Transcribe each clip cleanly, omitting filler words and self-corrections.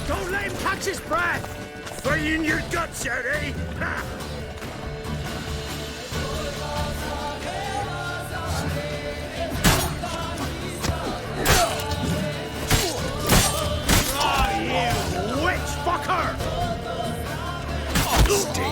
Don't let him catch his breath! Fight in your guts out, eh? Ha! Oh, you witch fucker! Stay.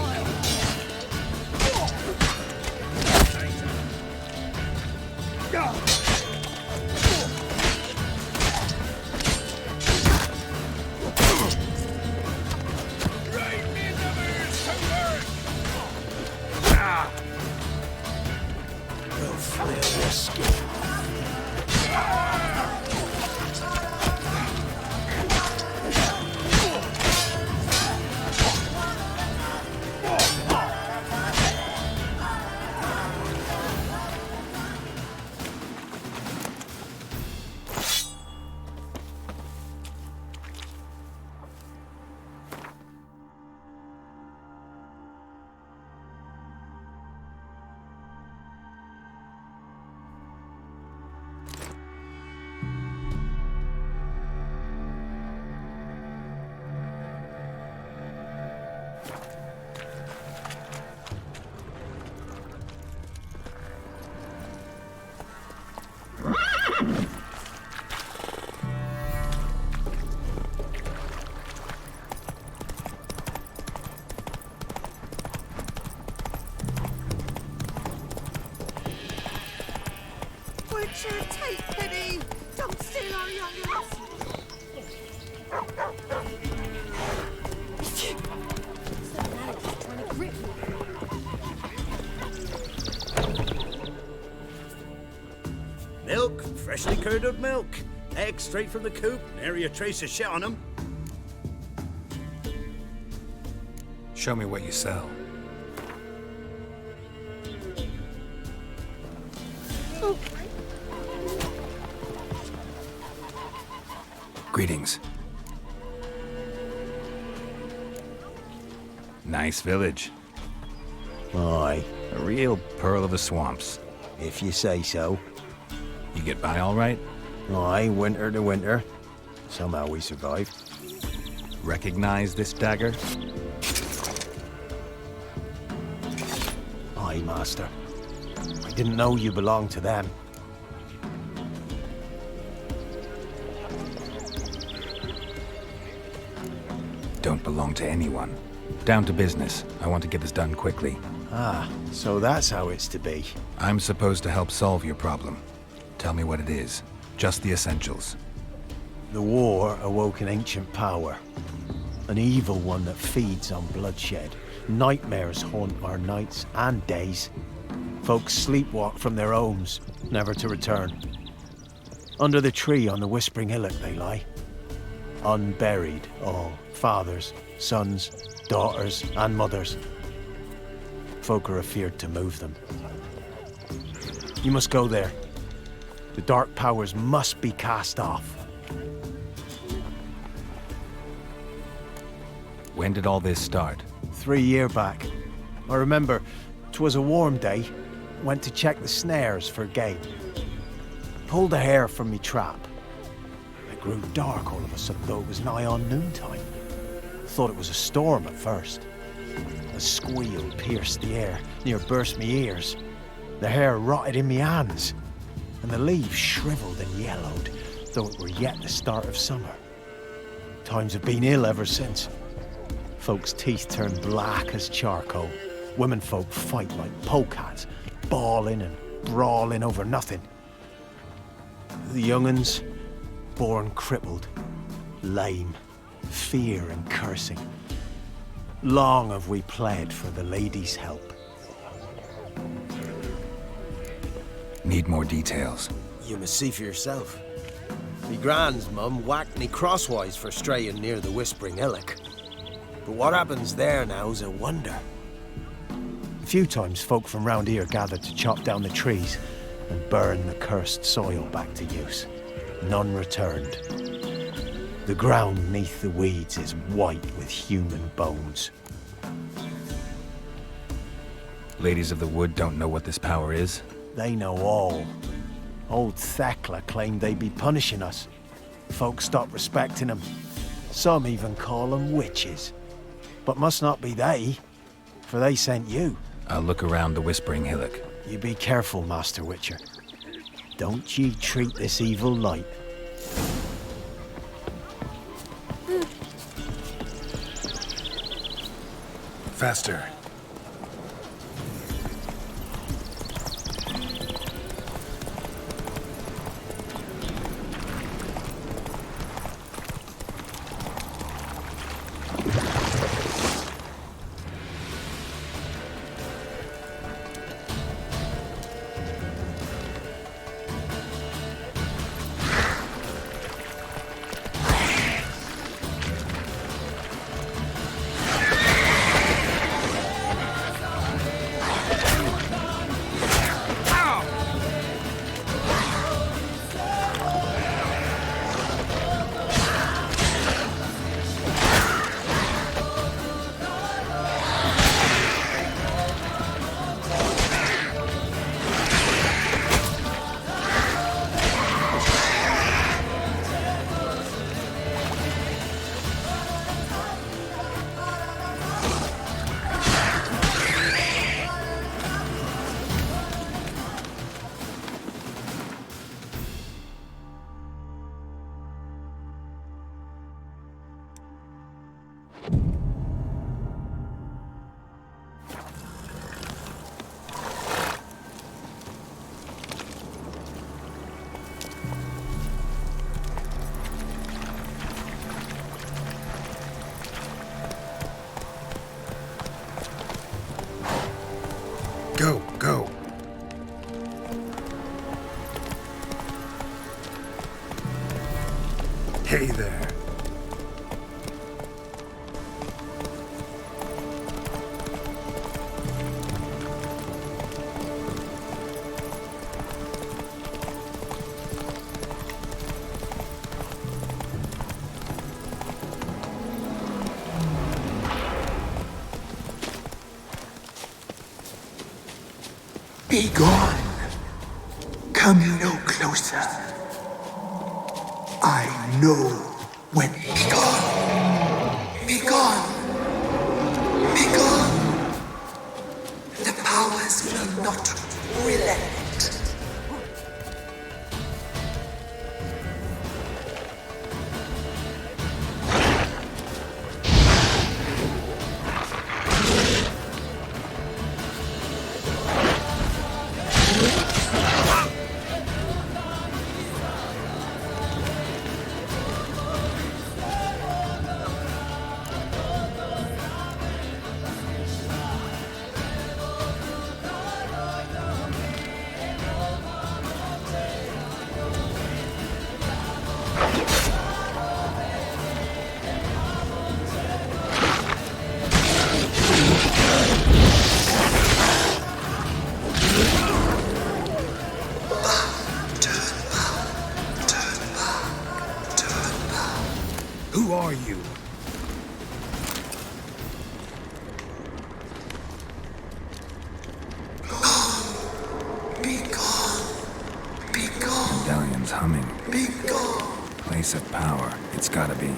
Butcher, take pity! Don't steal our youngins! Milk, freshly curdled milk. Eggs straight from the coop, nary a trace of shit on them. Show me what you sell. Greetings. Nice village. Aye, A real pearl of the swamps. if you say so. You get by all right? Aye, winter to winter. Somehow we survive. Recognize this dagger? Aye, master. I didn't know you belonged to them. Don't belong to anyone. Down to business. I want to get this done quickly. Ah, so that's how it's to be. I'm supposed to help solve your problem. Tell me what it is. Just the essentials. The war awoke an ancient power. An evil one that feeds on bloodshed. Nightmares haunt our nights and days. Folks sleepwalk from their homes, never to return. Under the tree on the Whispering Hillock they lie. Unburied, all. Fathers, sons, daughters, and mothers. Folk are afeard to move them. You must go there. The dark powers must be cast off. When did all this start? 3 years back. I remember 'twas a warm day. Went to check the snares for game. Pulled a hare from me trap. It grew dark all of a sudden, though it was nigh on noontime. Thought it was a storm at first. A squeal pierced the air, near burst me ears. The hair rotted in me hands, and the leaves shriveled and yellowed, though it were yet the start of summer. Times have been ill ever since. Folks' teeth turn black as charcoal. Womenfolk fight like polecats, bawling and brawling over nothing. The young'uns, born crippled, lame, fear and cursing. Long have we pled for the lady's help. Need more details. You must see for yourself. Me grand's mum whacked me crosswise for straying near the Whispering Hillock. But what happens there now's a wonder. A few times folk from round here gathered to chop down the trees and burn the cursed soil back to use. None returned. The ground neath the weeds is white with human bones. Ladies of the Wood don't know what this power is? They know all. Old Thekla claimed they'd be punishing us. Folk stopped respecting him. Some even call them witches. But must not be they, for they sent you. I'll look around the Whispering Hillock. You be careful, Master Witcher. Don't ye treat this evil light. Faster. Go. Hey there. Be gone. Come no closer. I know when. Be gone. Be gone. Be gone. The powers will not relent. Who are you? Be gone. Be gone. Medallion's humming. Be gone. Place of power. It's gotta be.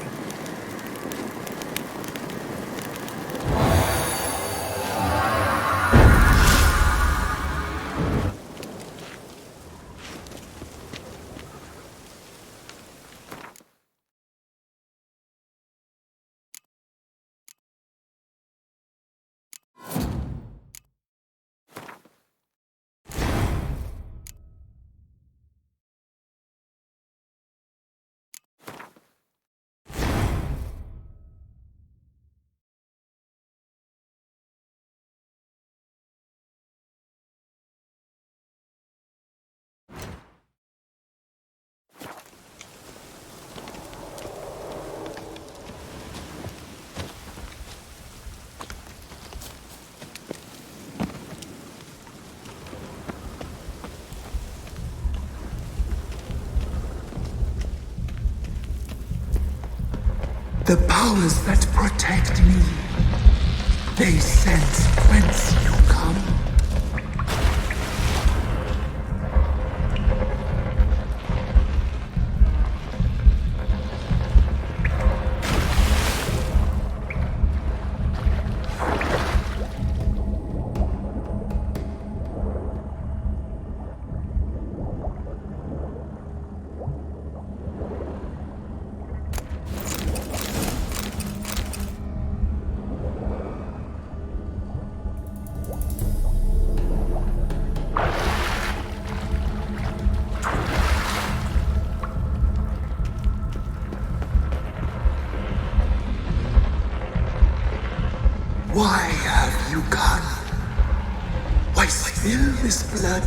The powers that protect me, they sense whence you come. Why have you come? Why spill this blood?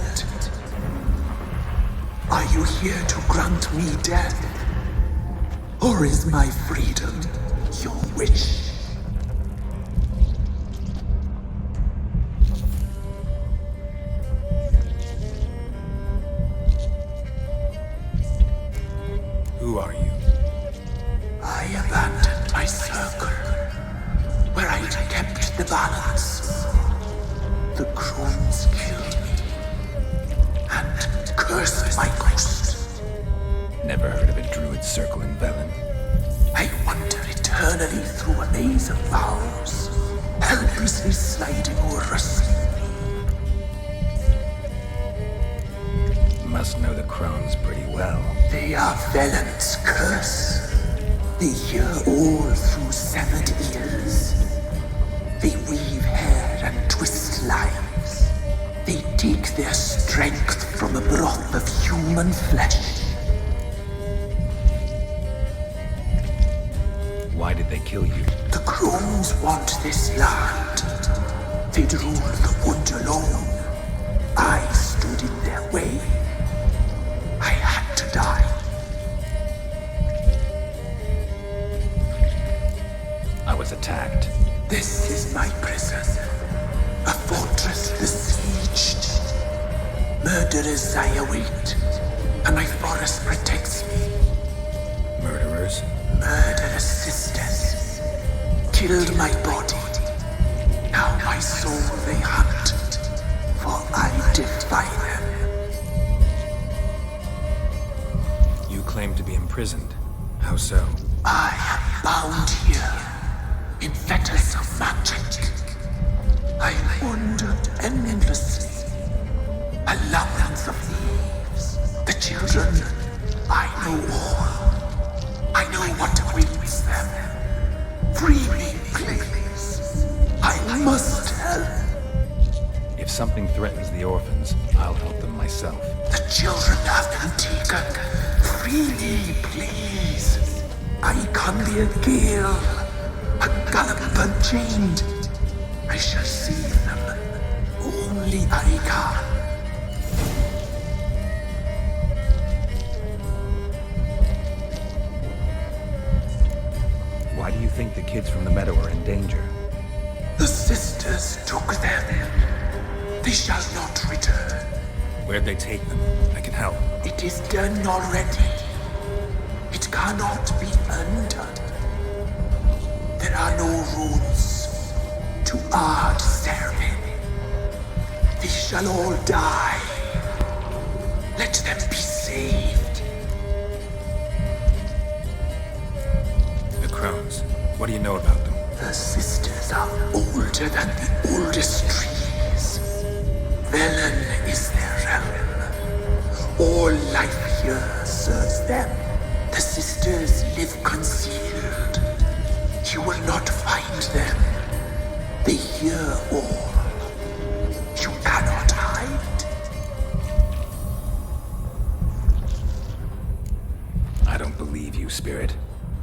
Are you here to grant me death? Or is my freedom your wish? Who are you? I abandoned my circle, where I'd kept the balance. The crones killed me, and cursed my ghost. Never heard of a druid circle in Velen. I wander eternally through a maze of vows, helplessly sliding over a sea. Must know the crones pretty well. They are Velen's curse. They hear all through severed ears. They weave hair and twist lives. They take their strength from a broth of human flesh. Why did they kill you? The crones want this land. They'd rule the wood alone. I stood in their way. I had to die. I was attacked. This is my prison. A fortress besieged. Murderers I await, and my forest protects me. Murderers? Murderous sisters killed my body. Now my soul they hunt, for I defy them. You claim to be imprisoned. How so? I am bound here in fetters of magic. I wandered endlessly, a labyrinth of leaves. The children, I know all. I know what awaits them. Free me, please. I must help. If something threatens the orphans, I'll help them myself. The children have been taken. Free me, please. I can be a gale, a gallop unchained. I shall save them. Only I can. Why do you think the kids from the meadow are in danger? The sisters took them. They shall not return. Where'd they take them? I can help. It is done already. It cannot be undone. There are no rules to our ceremony. They shall all die. Let them be saved. The crones. What do you know about them? The sisters are older than the oldest trees. Velen is their realm. All life here serves them. The sisters live concealed. You will not find them. They hear all. You cannot hide. I don't believe you, Spirit.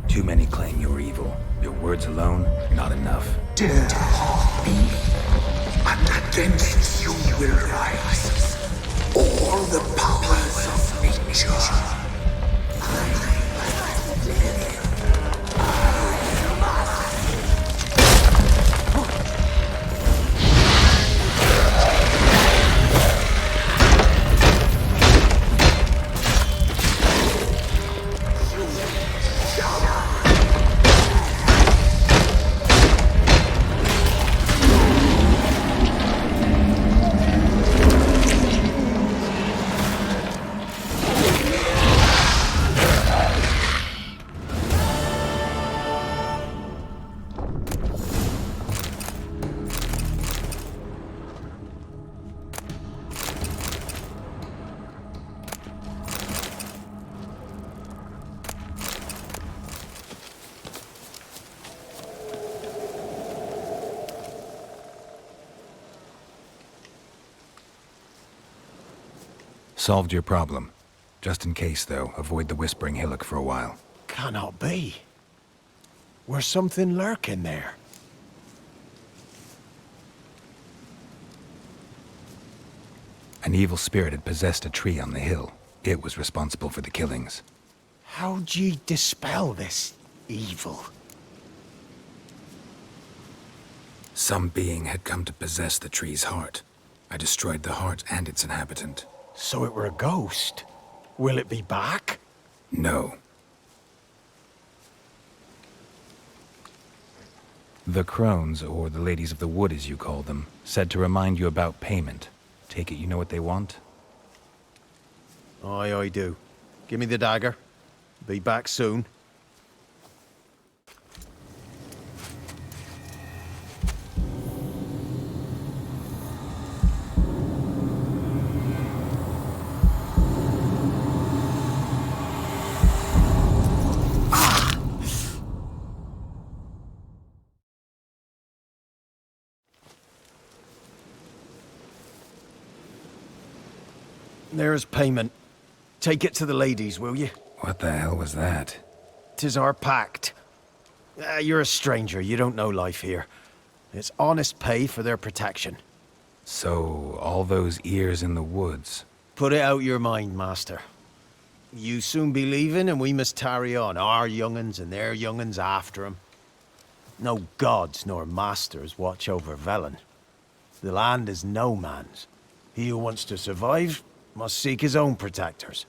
Too many claim you're evil. Your words alone, not enough. Dare harm me, and against you will rise all the powers of nature. Solved your problem. Just in case, though, avoid the Whispering Hillock for a while. Cannot be. Where's something lurking there? An evil spirit had possessed a tree on the hill. It was responsible for the killings. How'd ye dispel this evil? Some being had come to possess the tree's heart. I destroyed the heart and its inhabitant. So it were a ghost. Will it be back? No. The crones, or the ladies of the wood as you call them, said to remind you about payment. Take it you know what they want? Aye, I do. Give me the dagger. Be back soon. There's payment. Take it to the ladies, will you? What the hell was that? 'Tis our pact. You're a stranger, you don't know life here. It's honest pay for their protection. So, all those ears in the woods. Put it out your mind, master. You soon be leaving and we must tarry on, our young'uns and their young'uns after 'em. No gods nor masters watch over Velen. The land is no man's. He who wants to survive must seek his own protectors.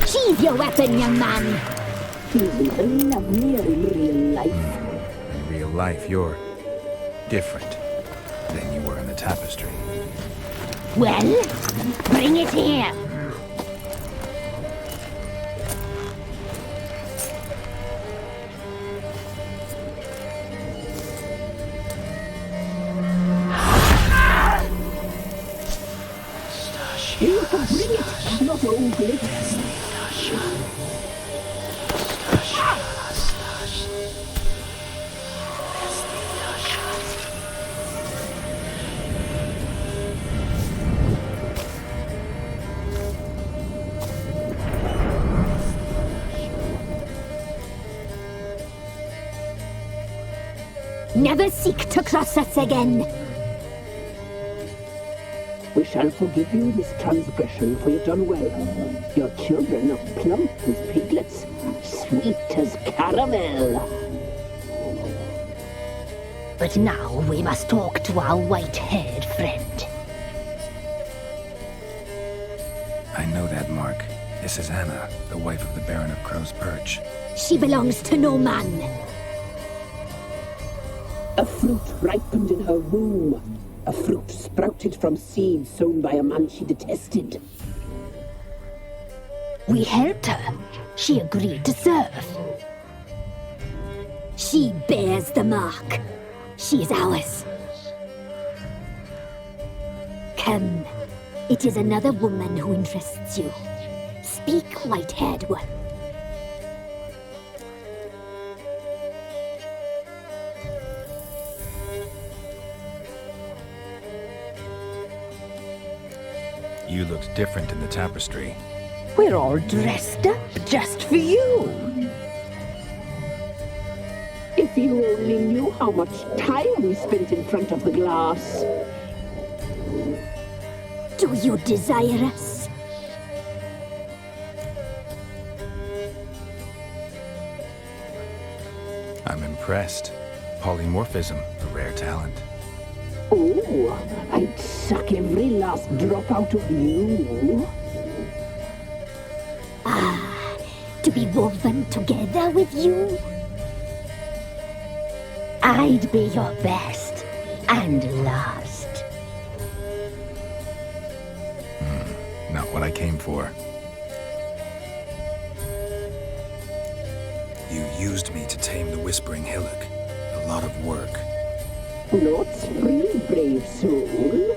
Sheathe your weapon, young man. Even lovelier in real life. In real life, you're different than you were in the tapestry. Well, bring it here. You can bring it, not ogle it. Never seek to cross us again. We shall forgive you this transgression, for you've done well. Your children are plump as piglets, sweet as caramel. But now we must talk to our white-haired friend. I know that mark. This is Anna, the wife of the Baron of Crow's Perch. She belongs to no man. A fruit ripened in her womb. A fruit sprouted from seeds sown by a man she detested. We helped her. She agreed to serve. She bears the mark. She is ours. Come. It is another woman who interests you. Speak, white-haired one. You looked different in the tapestry. We're all dressed up just for you. If you only knew how much time we spent in front of the glass. Do you desire us? I'm impressed. Polymorphism, a rare talent. Oh, I'd suck every last drop out of you. To be woven together with you? I'd be your best and last. Not what I came for. used me to tame the Whispering Hillock. A lot of work. Not free, brave soul.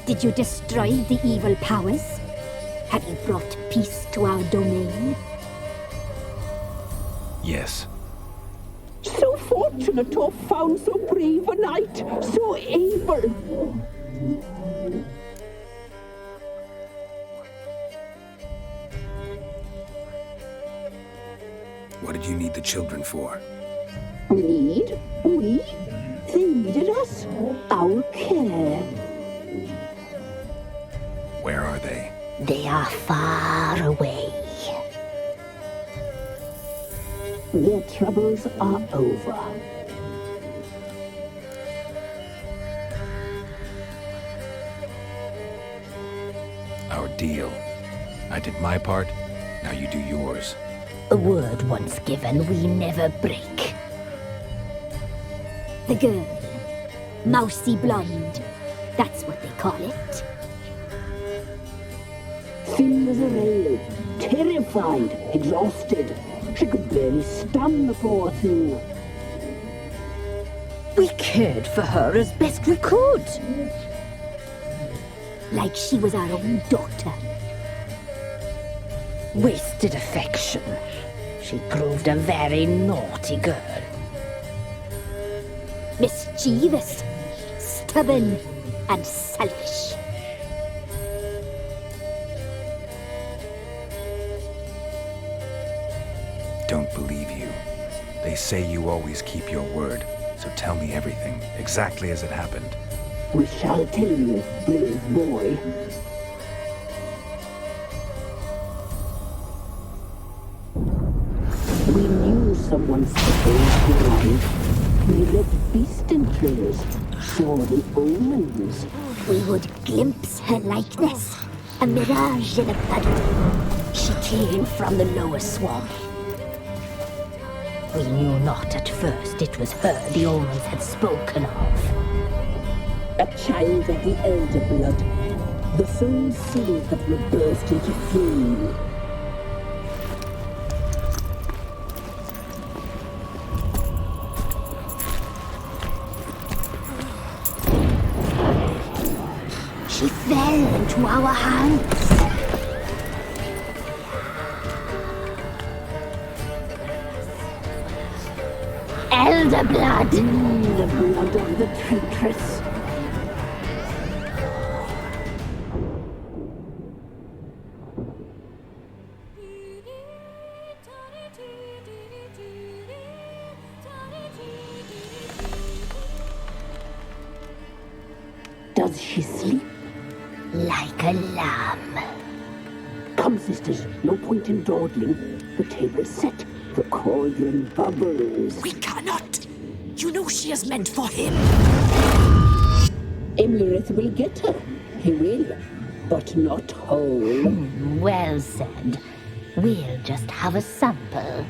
Did you destroy the evil powers? Have you brought peace to our domain? Yes. So fortunate to have found so brave a knight, so able. What did you need the children for? Need? We? They needed us. Our care. Where are they? They are far away. Their troubles are over. Our deal. I did my part, now you do yours. A word once given, we never break. The girl. Mousy blonde. That's what they call it. Thin as a rail, terrified, exhausted. She could barely stand the poor thing. We cared for her as best we could. Like she was our own daughter. Wasted affection. She proved a very naughty girl. Mischievous, stubborn, and selfish. Don't believe you. They say you always keep your word, so tell me everything, exactly as it happened. We shall tell you, brave boy. We knew someone special was alive. We led beast entrails, saw the omens. We would glimpse her likeness, a mirage in a puddle. She came from the lower swamp. We knew not at first it was her the omens had spoken of. A child of the elder blood. The soul seed that will burst into flame. She fell into our hands. Elder blood! The blood of the traitress. Does she sleep? Like a lamb. Come, sisters, no point in dawdling. The table's set. The cauldron bubbles. We cannot. You know she is meant for him. Emlyrith will get her. He will, but not whole. Well said. We'll just have a sample.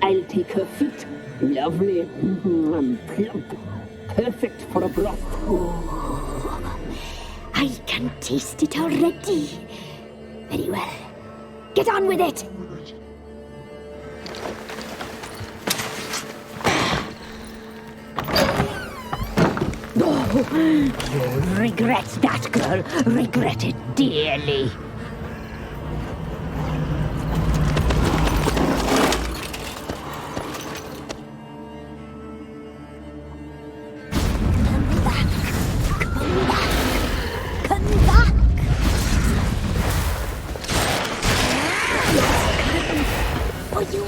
I'll take her feet. Lovely. And plump. Perfect for a broth. I can taste it already. Very well. Get on with it! You'll regret that, girl. Regret it dearly. Come back! For you!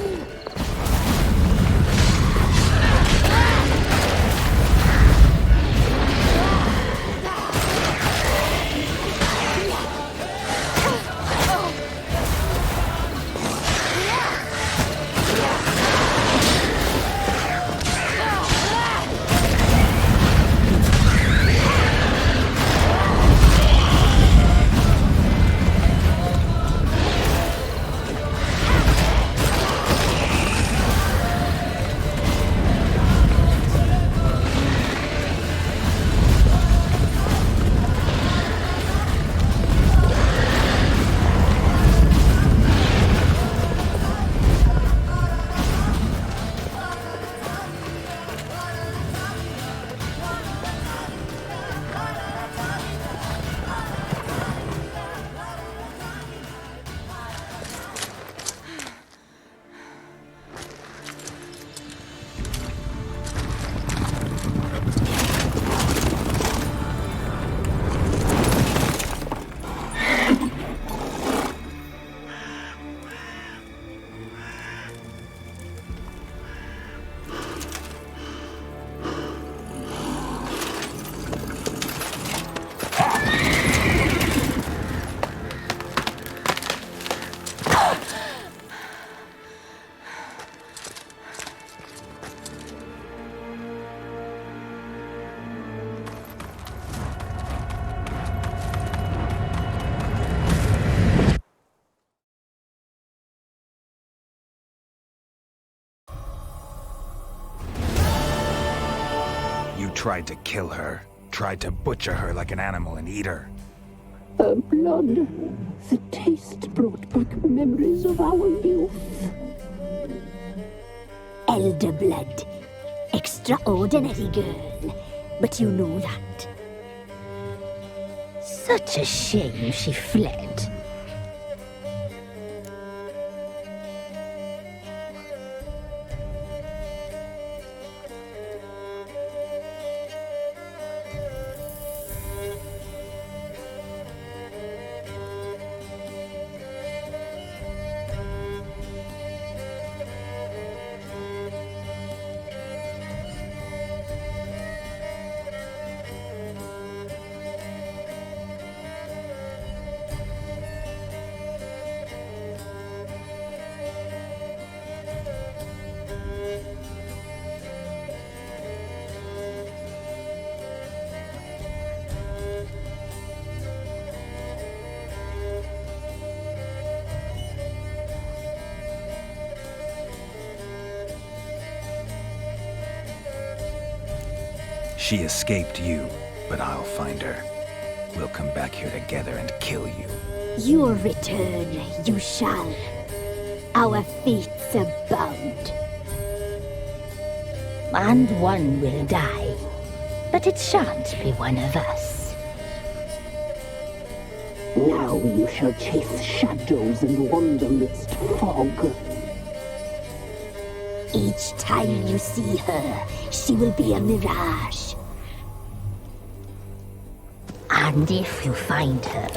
tried to kill her. Tried to butcher her like an animal and eat her. Her blood. The taste brought back memories of our youth. Elder blood. Extraordinary girl. But you know that. Such a shame she fled. She escaped you, but I'll find her. We'll come back here together and kill you. Your return, you shall. Our fates are bound. And one will die, but it shan't be one of us. Now you shall chase shadows and wander midst fog. Each time you see her, she will be a mirage. And if you find her,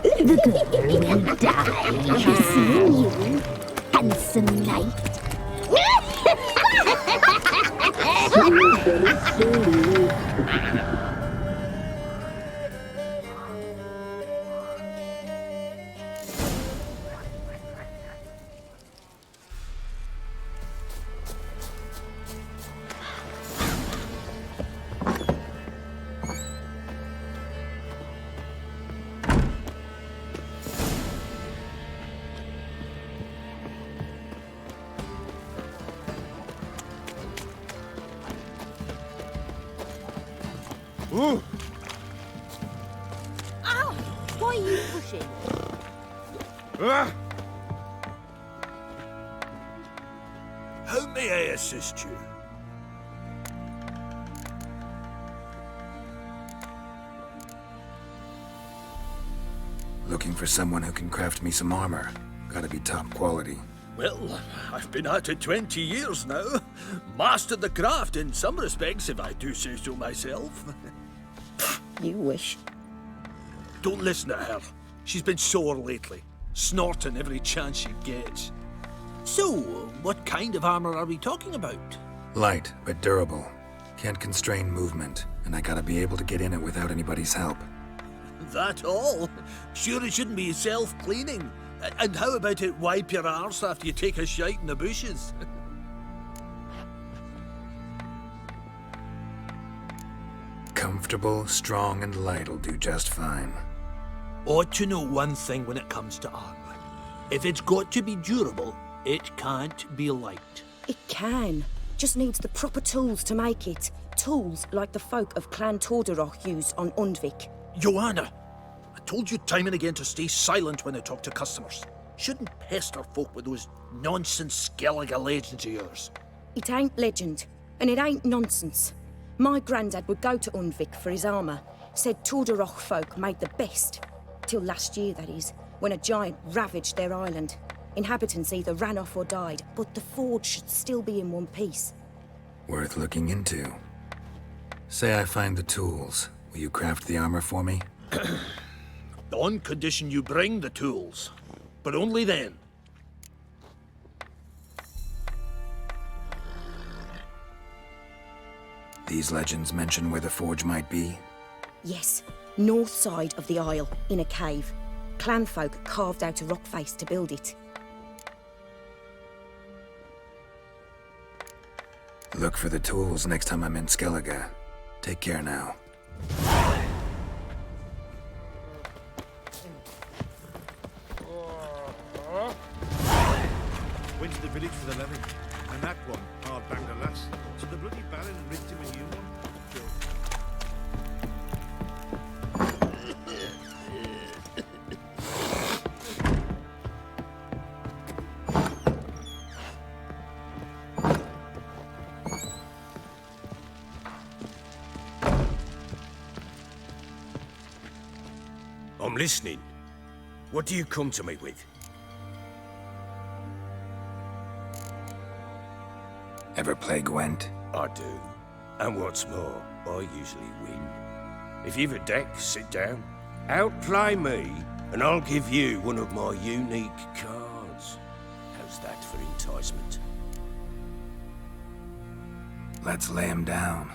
the girl will die. Seeing you, handsome knight. Ow! Why are you pushing? How may I assist you? Looking for someone who can craft me some armor. Gotta be top quality. Well, I've been at it 20 years now. Mastered the craft in some respects, if I do say so myself. You wish. Don't listen to her. She's been sore lately, snorting every chance she gets. So, what kind of armor are we talking about? Light, but durable. Can't constrain movement, and I gotta be able to get in it without anybody's help. That all? Sure it shouldn't be self-cleaning. And how about it wipe your arse after you take a shite in the bushes? Comfortable, strong, and light'll do just fine. Ought to know one thing when it comes to armor. If it's got to be durable, it can't be light. It can. Just needs the proper tools to make it. Tools like the folk of Clan Torderoch use on Undvik. Joanna, I told you time and again to stay silent when I talk to customers. Shouldn't pester folk with those nonsense Skellige legends of yours. It ain't legend, and it ain't nonsense. My granddad would go to Undvik for his armour. Said Torderoch folk made the best. Till last year, that is, when a giant ravaged their island. Inhabitants either ran off or died, but the forge should still be in one piece. Worth looking into. Say I find the tools. Will you craft the armor for me? On condition you bring the tools. But only then. These legends mention where the forge might be? Yes, north side of the isle, in a cave. Clanfolk carved out a rock face to build it. Look for the tools next time I'm in Skellige. Take care now. Went to the village for the levy, and that one hard banged a lass. She the bloody Baron rigged him a new one. I'm listening. What do you come to me with? Ever play Gwent? I do. And what's more, I usually win. If you've a deck, sit down. Outplay me, and I'll give you one of my unique cards. How's that for enticement? Let's lay him down.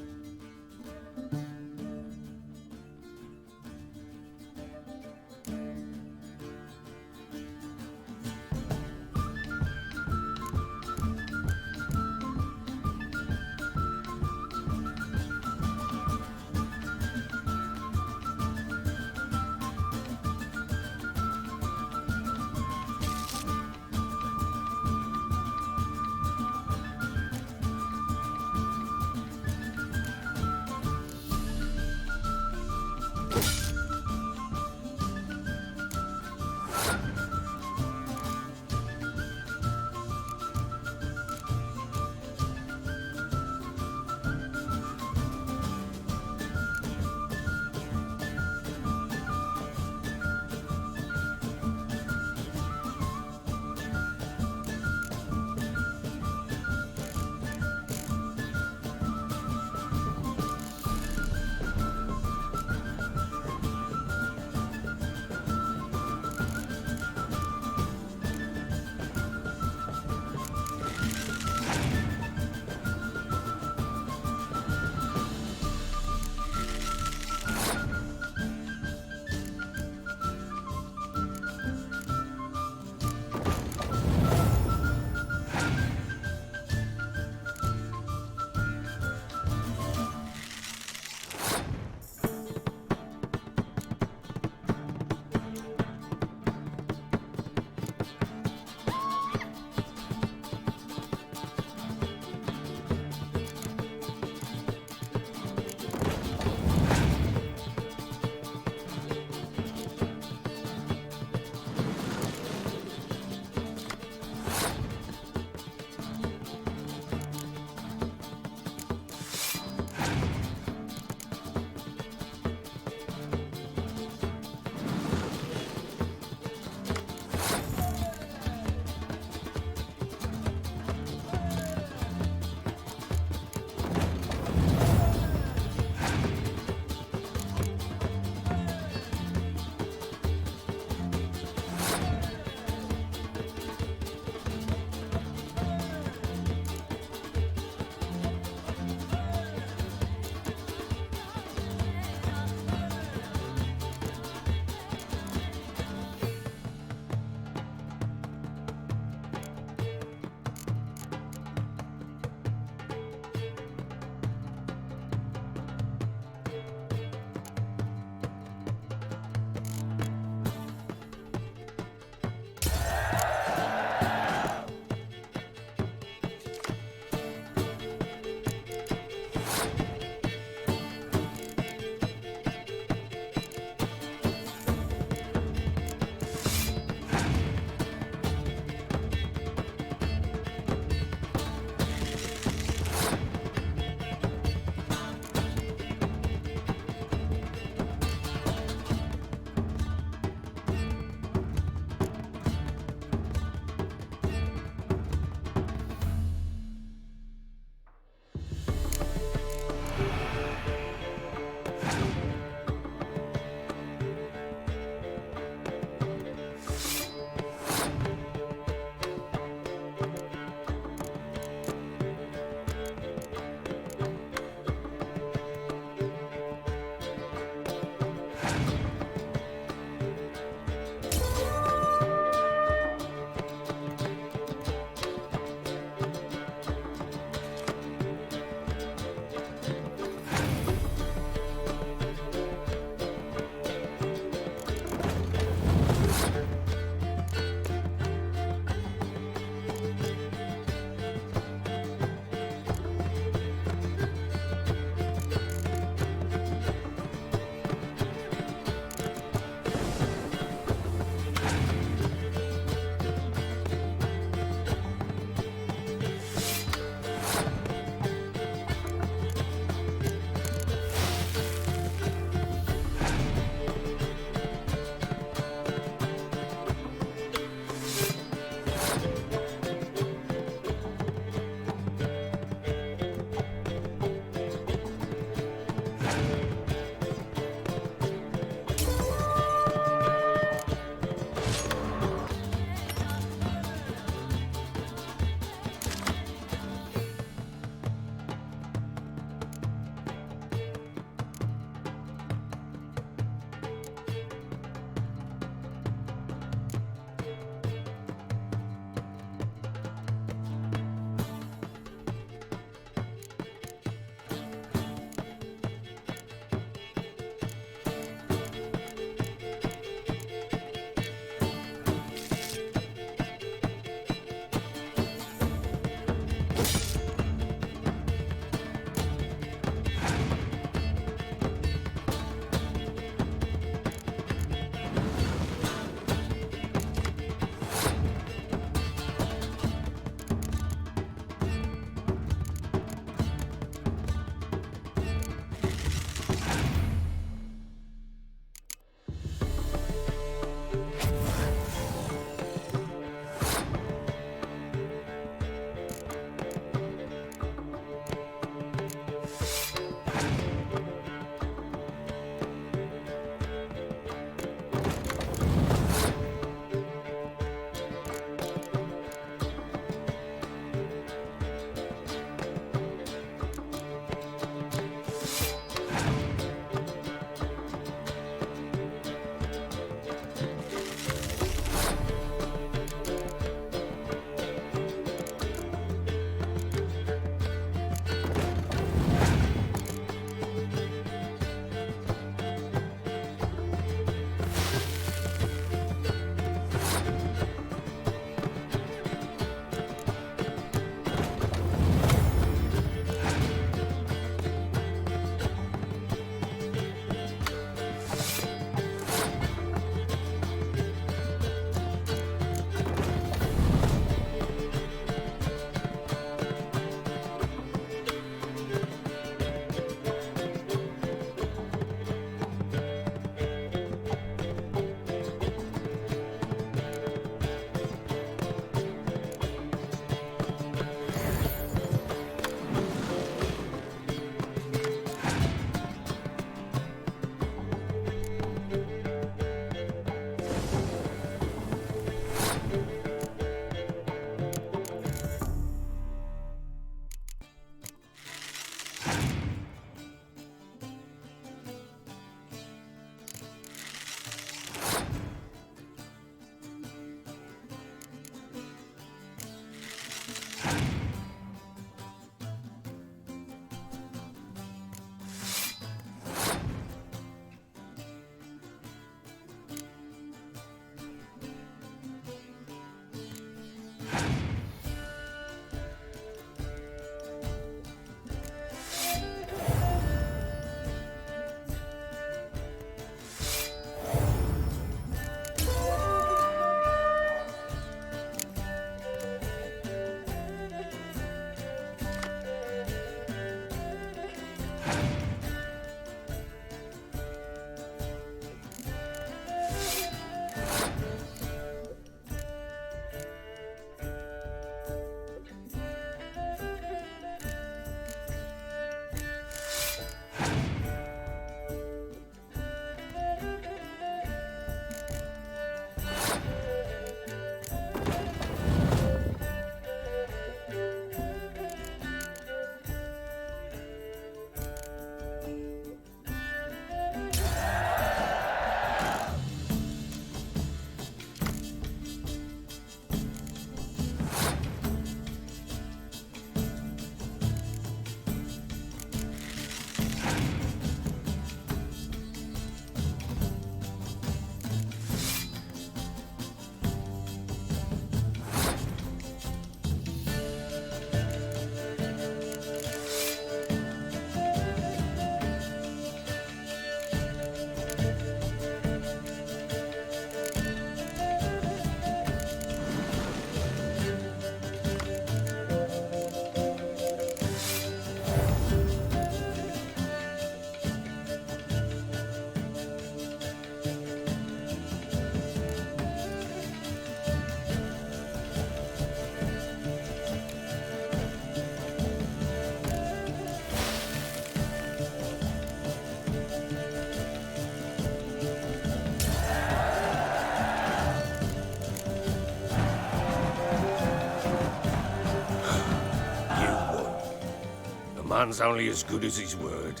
man's only as good as his word.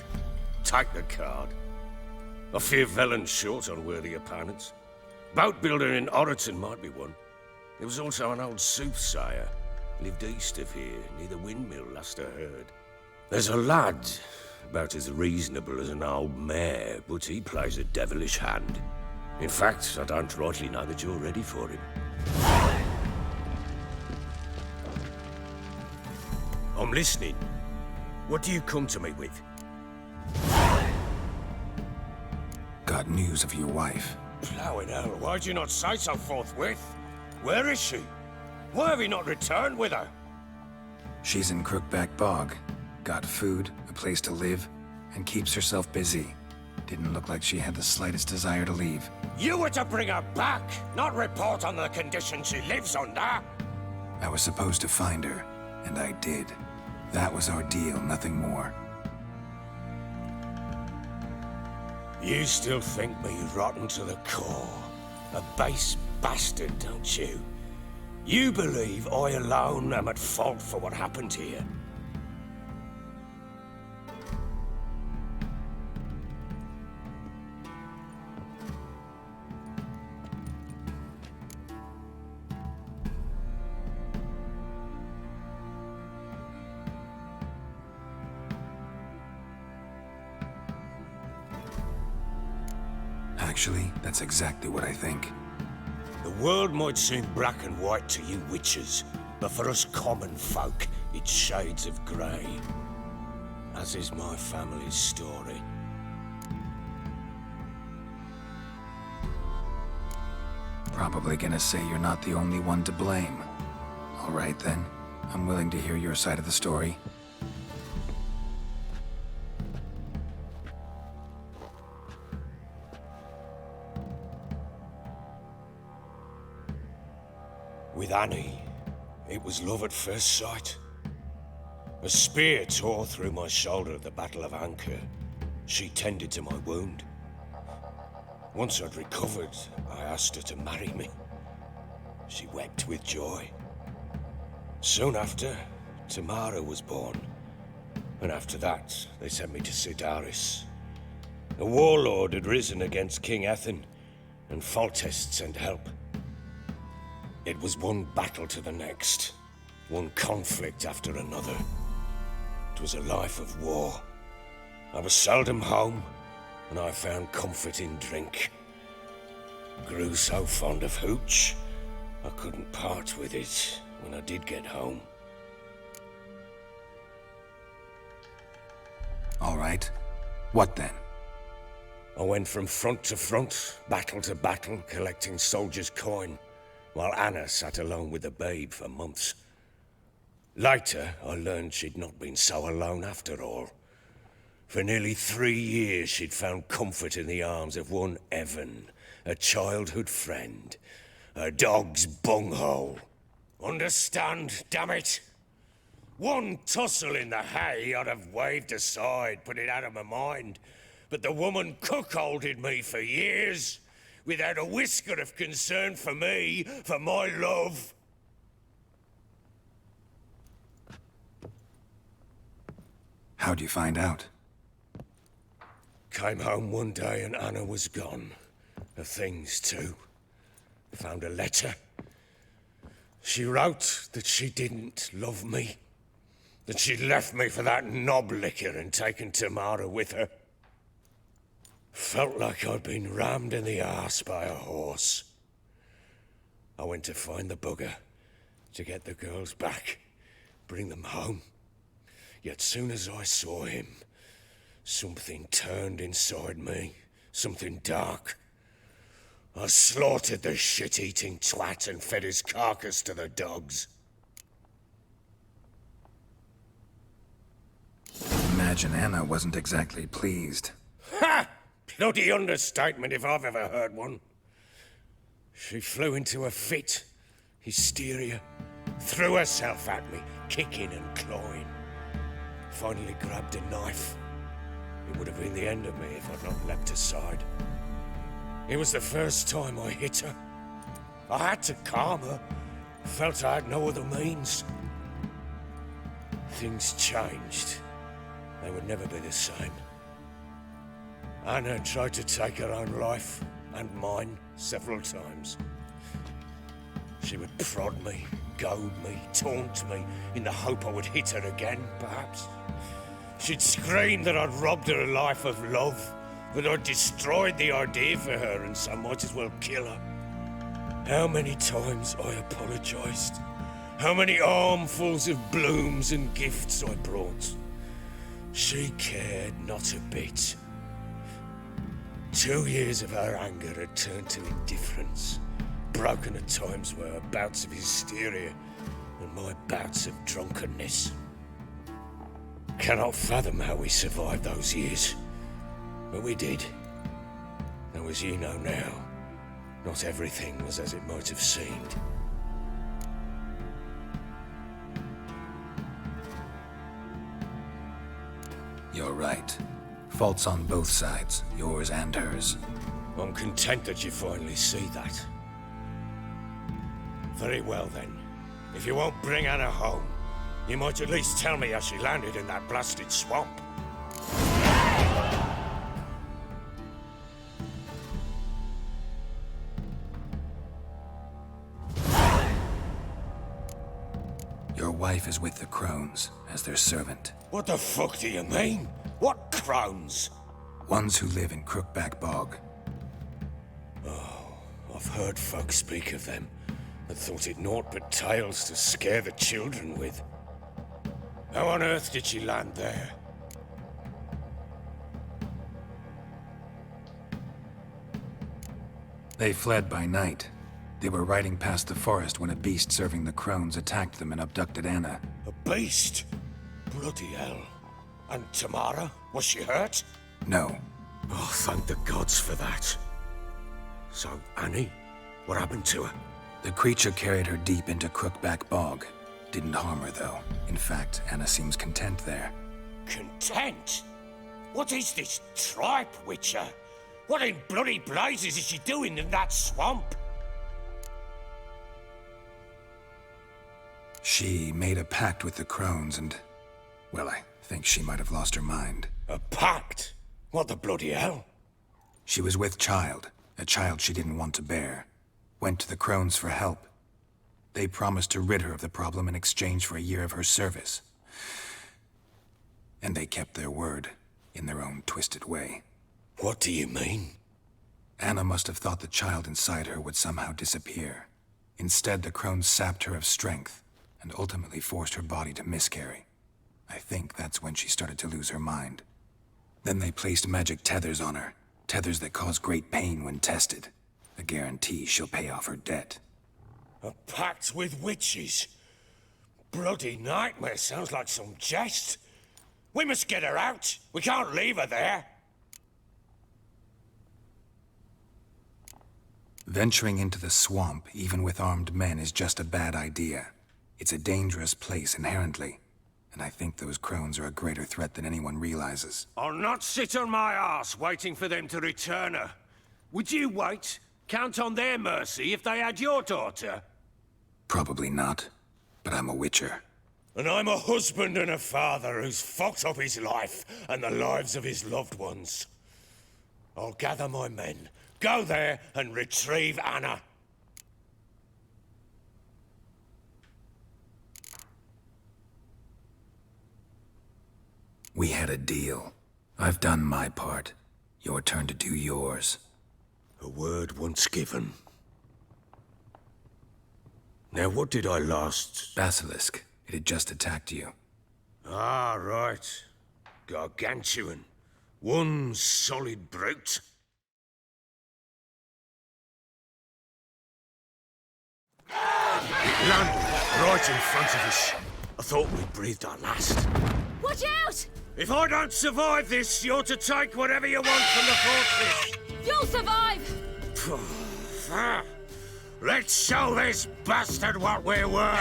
Take the card. I fear Velen's short on worthy opponents. Boat builder in Oroton might be one. There was also an old soothsayer. Lived east of here, near the windmill, last I heard. There's a lad, about as reasonable as an old mare, but he plays a devilish hand. In fact, I don't rightly know that you're ready for him. I'm listening. What do you come to me with? Got news of your wife. Plowing hell, why'd you not say so forthwith? Where is she? Why have you not returned with her? She's in Crookback Bog. Got food, a place to live, and keeps herself busy. Didn't look like she had the slightest desire to leave. You were to bring her back, not report on the conditions she lives under. I was supposed to find her, and I did. That was our deal, nothing more. You still think me rotten to the core. A base bastard, don't you? You believe I alone am at fault for what happened here. Actually, that's exactly what I think. The world might seem black and white to you witches, but for us common folk, it's shades of grey. As is my family's story. Probably gonna say you're not the only one to blame. All right then, I'm willing to hear your side of the story. With Annie, it was love at first sight. A spear tore through my shoulder at the Battle of Anchor. She tended to my wound. Once I'd recovered, I asked her to marry me. She wept with joy. Soon after, Tamara was born. And after that, they sent me to Sidaris. A warlord had risen against King Ethan, and Foltest sent help. It was one battle to the next, one conflict after another. It was a life of war. I was seldom home, and I found comfort in drink. Grew so fond of hooch, I couldn't part with it when I did get home. All right. What then? I went from front to front, battle to battle, collecting soldiers' coin, while Anna sat alone with the babe for months. Later, I learned she'd not been so alone after all. For nearly 3 years, she'd found comfort in the arms of one Evan, a childhood friend, a dog's bunghole. Understand, damn it? One tussle in the hay I'd have waved aside, put it out of my mind. But the woman cuckolded me for years, without a whisker of concern for me, for my love. How'd you find out? Came home one day and Anna was gone. Her things too. Found a letter. She wrote that she didn't love me. That she'd left me for that knob licker and taken Tamara with her. Felt like I'd been rammed in the arse by a horse. I went to find the bugger, to get the girls back, bring them home. Yet soon as I saw him, something turned inside me, something dark. I slaughtered the shit-eating twat and fed his carcass to the dogs. Imagine Anna wasn't exactly pleased. Ha! Bloody understatement if I've ever heard one. She flew into a fit, hysteria, threw herself at me, kicking and clawing. Finally grabbed a knife. It would have been the end of me if I'd not leapt aside. It was the first time I hit her. I had to calm her. Felt I had no other means. Things changed they would never be the same. Anna tried to take her own life, and mine, several times. She would prod me, goad me, taunt me, in the hope I would hit her again, perhaps. She'd scream that I'd robbed her a life of love, that I'd destroyed the idea for her, and so might as well kill her. How many times I apologized. How many armfuls of blooms and gifts I brought. She cared not a bit. 2 years of her anger had turned to indifference, broken at times were her bouts of hysteria and my bouts of drunkenness. Cannot fathom how we survived those years, but we did. Though as you know now, not everything was as it might have seemed. You're right. Faults on both sides, yours and hers. I'm content that you finally see that. Very well then. If you won't bring Anna home, you might at least tell me how she landed in that blasted swamp. Your wife is with the Crones, as their servant. What the fuck do you mean? What crones? Ones who live in Crookback Bog. I've heard folk speak of them, and thought it naught but tales to scare the children with. How on earth did she land there? They fled by night. They were riding past the forest when a beast serving the Crones attacked them and abducted Anna. A beast? Bloody hell. And Tamara? Was she hurt? No. Oh, thank the gods for that. So, Annie? What happened to her? The creature carried her deep into Crookback Bog. Didn't harm her, though. In fact, Anna seems content there. Content? What is this tripe, Witcher? What in bloody blazes is she doing in that swamp? She made a pact with the Crones and... well, I think she might have lost her mind. A pact? What the bloody hell? She was with child, a child she didn't want to bear. Went to the Crones for help. They promised to rid her of the problem in exchange for a year of her service. And they kept their word, in their own twisted way. What do you mean? Anna must have thought the child inside her would somehow disappear. Instead, the Crones sapped her of strength, and ultimately forced her body to miscarry. I think that's when she started to lose her mind. Then they placed magic tethers on her, tethers that cause great pain when tested. A guarantee she'll pay off her debt. A pact with witches? Bloody nightmare, sounds like some jest. We must get her out. We can't leave her there. Venturing into the swamp, even with armed men, is just a bad idea. It's a dangerous place inherently, and I think those Crones are a greater threat than anyone realizes. I'll not sit on my arse waiting for them to return her. Would you wait? Count on their mercy if they had your daughter? Probably not, but I'm a witcher. And I'm a husband and a father who's fucked up his life and the lives of his loved ones. I'll gather my men, go there and retrieve Anna. We had a deal. I've done my part. Your turn to do yours. A word once given. Now, what did I last... Basilisk. It had just attacked you. Ah, right. Gargantuan. One solid brute. It landed right in front of us. I thought we breathed our last. Watch out! If I don't survive this, you're to take whatever you want from the fortress. You'll survive! Let's show this bastard what we're worth!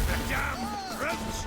The damn brutes!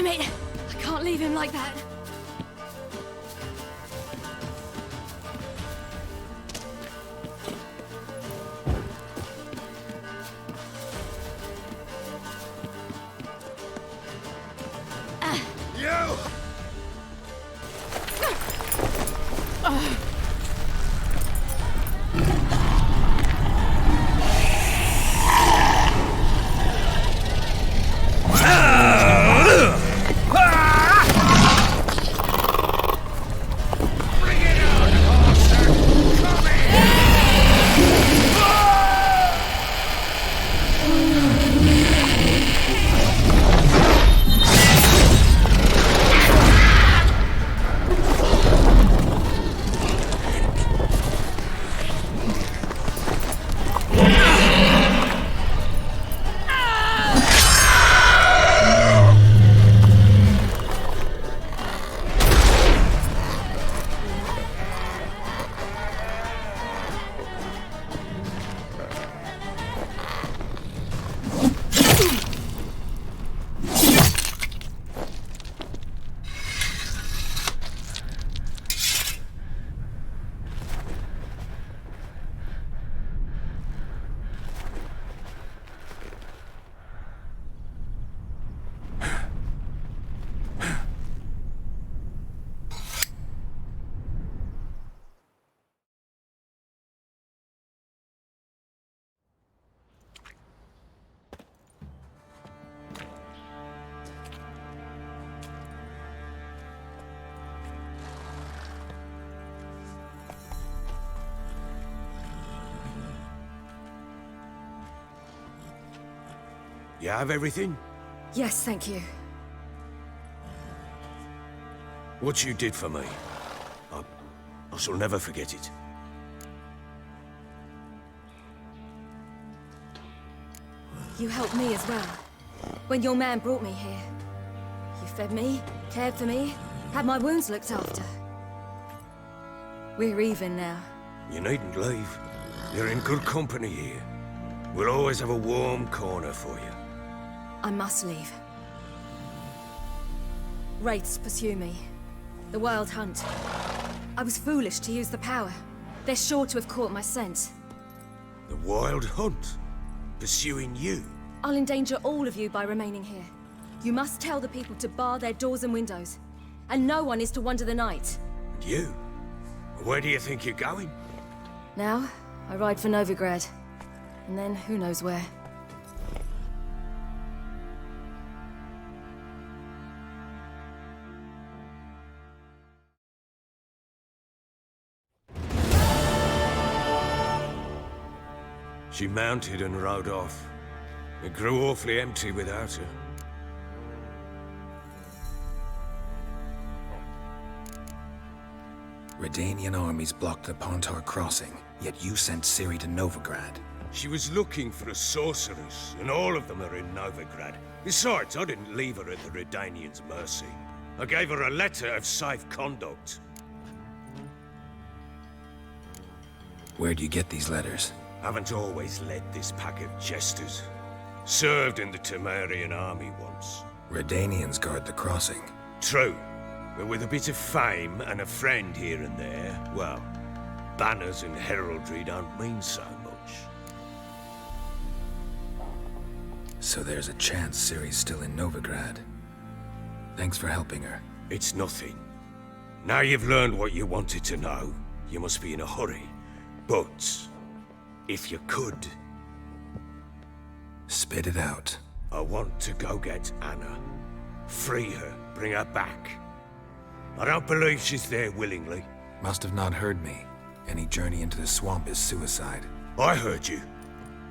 Damn it! I can't leave him like that. You have everything? Yes, thank you. What you did for me, I shall never forget it. You helped me as well. When your man brought me here. You fed me, cared for me, had my wounds looked after. We're even now. You needn't leave. You're in good company here. We'll always have a warm corner for you. I must leave. Wraiths pursue me. The Wild Hunt. I was foolish to use the power. They're sure to have caught my scent. The Wild Hunt? Pursuing you? I'll endanger all of you by remaining here. You must tell the people to bar their doors and windows. And no one is to wander the night. And you? Where do you think you're going? Now, I ride for Novigrad. And then, who knows where. She mounted and rode off. It grew awfully empty without her. Redanian armies blocked the Pontar crossing, yet you sent Ciri to Novigrad. She was looking for a sorceress, and all of them are in Novigrad. Besides, I didn't leave her at the Redanians' mercy. I gave her a letter of safe conduct. Where'd you get these letters? Haven't always led this pack of jesters. Served in the Temerian army once. Redanians guard the crossing. True. But with a bit of fame and a friend here and there, well, banners and heraldry don't mean so much. So there's a chance Ciri's still in Novigrad. Thanks for helping her. It's nothing. Now you've learned what you wanted to know, you must be in a hurry. But, if you could... Spit it out. I want to go get Anna. Free her, bring her back. I don't believe she's there willingly. Must have not heard me. Any journey into the swamp is suicide. I heard you,